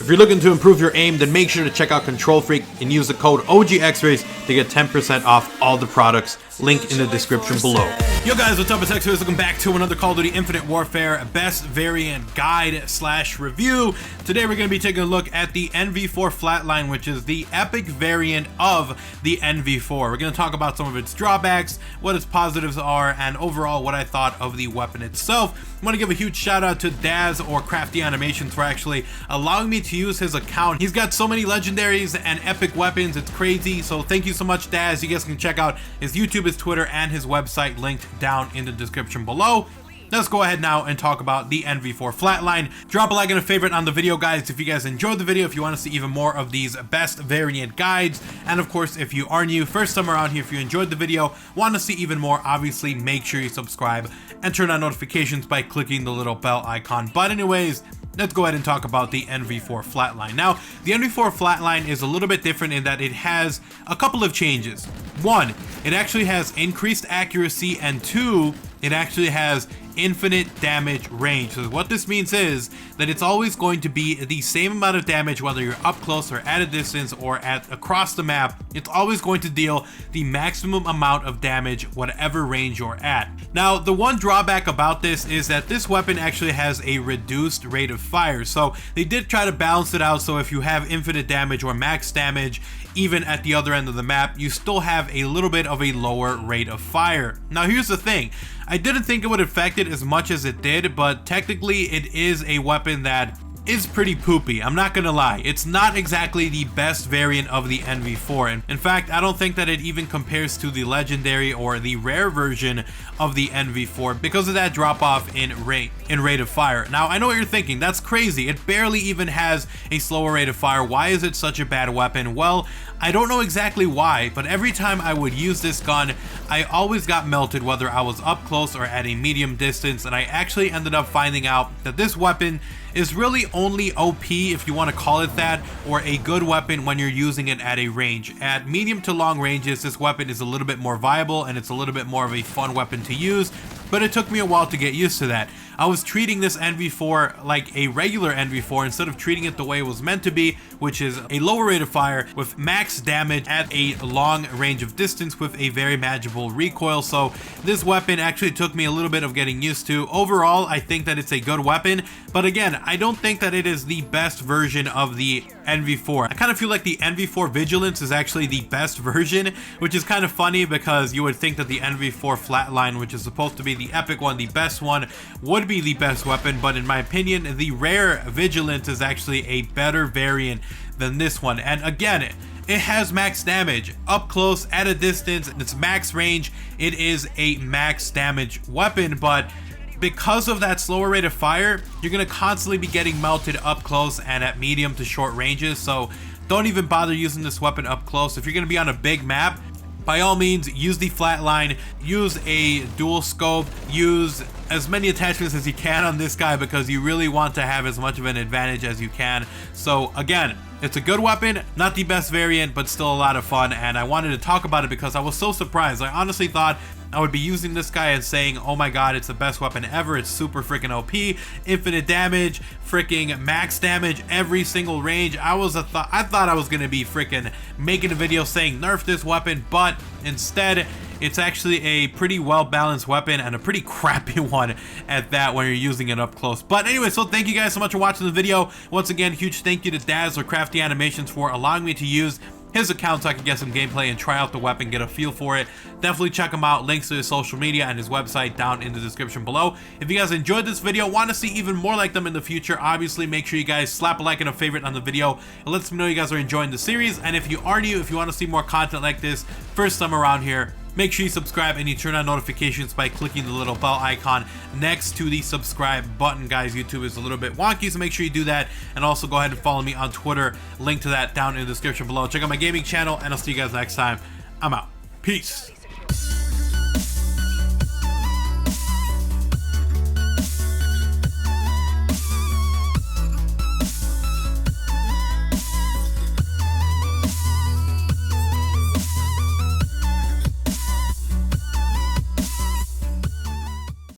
If you're looking to improve your aim, then make sure to check out Control Freak and use the code OGXRAYZ to get 10% off all the products. Link in the description below. Yo guys, what's up? It's XRAYZ. Welcome back to another Call of Duty Infinite Warfare best variant guide / review. Today we're going to be taking a look at the NV4 Flatline, which is the epic variant of the NV4. We're going to talk about some of its drawbacks, what its positives are, and overall what I thought of the weapon itself. I want to give a huge shout out to Dazz or Crafty Animations for actually allowing me to use his account. He's got so many legendaries and epic weapons, it's crazy. So thank you so much, Dazz. You guys can check out his YouTube, his Twitter, and his website linked down in the description below. Let's go ahead now and talk about the NV4 Flatline. Drop a like and a favorite on the video, guys, if you guys enjoyed the video, if you want to see even more of these best variant guides. And of course, if you are new, first time around here, if you enjoyed the video, want to see even more, obviously make sure you subscribe and turn on notifications by clicking the little bell icon. But anyways, let's go ahead and talk about the NV4 Flatline. Now, the NV4 Flatline is a little bit different in that it has a couple of changes. One, it actually has increased accuracy, and two, it actually has infinite damage range. So what this means is that it's always going to be the same amount of damage whether you're up close or at a distance or at across the map. It's always going to deal the maximum amount of damage whatever range you're at. Now, the one drawback about this is that this weapon actually has a reduced rate of fire. So they did try to balance it out, so if you have infinite damage or max damage even at the other end of the map, you still have a little bit of a lower rate of fire. Now here's the thing, I didn't think it would affect it as much as it did, but technically it is a weapon that is pretty poopy. I'm not gonna lie, it's not exactly the best variant of the NV4, and in fact I don't think that it even compares to the legendary or the rare version of the NV4 because of that drop off in rate of fire. Now I know what you're thinking, that's crazy, it barely even has a slower rate of fire. Why is it such a bad weapon? Well, I don't know exactly why, but every time I would use this gun, I always got melted whether I was up close or at a medium distance, and I actually ended up finding out that this weapon is really only OP, if you want to call it that, or a good weapon when you're using it at a range. At medium to long ranges, this weapon is a little bit more viable and it's a little bit more of a fun weapon to use, but it took me a while to get used to that. I was treating this NV4 like a regular NV4 instead of treating it the way it was meant to be, which is a lower rate of fire with max damage at a long range of distance with a very manageable recoil. So this weapon actually took me a little bit of getting used to. Overall, I think that it's a good weapon, but again, I don't think that it is the best version of the NV4. I kind of feel like the NV4 Vigilance is actually the best version, which is kind of funny because you would think that the NV4 Flatline, which is supposed to be the epic one, the best one, would be the best weapon, but in my opinion, the rare Vigilance is actually a better variant than this one. And again, it has max damage up close, at a distance, its max range. It is a max damage weapon, but because of that slower rate of fire, you're going to constantly be getting melted up close and at medium to short ranges. So don't even bother using this weapon up close. If you're going to be on a big map, by all means, use the Flatline, use a dual scope, use as many attachments as you can on this guy because you really want to have as much of an advantage as you can. So again, it's a good weapon, not the best variant, but still a lot of fun, and I wanted to talk about it because I was so surprised. I honestly thought I would be using this guy and saying, oh my god, it's the best weapon ever, it's super freaking OP, infinite damage, freaking max damage, every single range. I thought I was gonna be freaking making a video saying nerf this weapon, but instead it's actually a pretty well balanced weapon and a pretty crappy one at that when you're using it up close. But anyway, so thank you guys so much for watching the video. Once again, huge thank you to Dazz or Crafty Animations for allowing me to use his account so I could get some gameplay and try out the weapon, get a feel for it. Definitely check him out. Links to his social media and his website down in the description below. If you guys enjoyed this video, want to see even more like them in the future, obviously make sure you guys slap a like and a favorite on the video. It lets me know you guys are enjoying the series. And if you are new, if you want to see more content like this, first time around here, make sure you subscribe and you turn on notifications by clicking the little bell icon next to the subscribe button, guys. YouTube is a little bit wonky, so make sure you do that. And also go ahead and follow me on Twitter. Link to that down in the description below. Check out my gaming channel, and I'll see you guys next time. I'm out. Peace.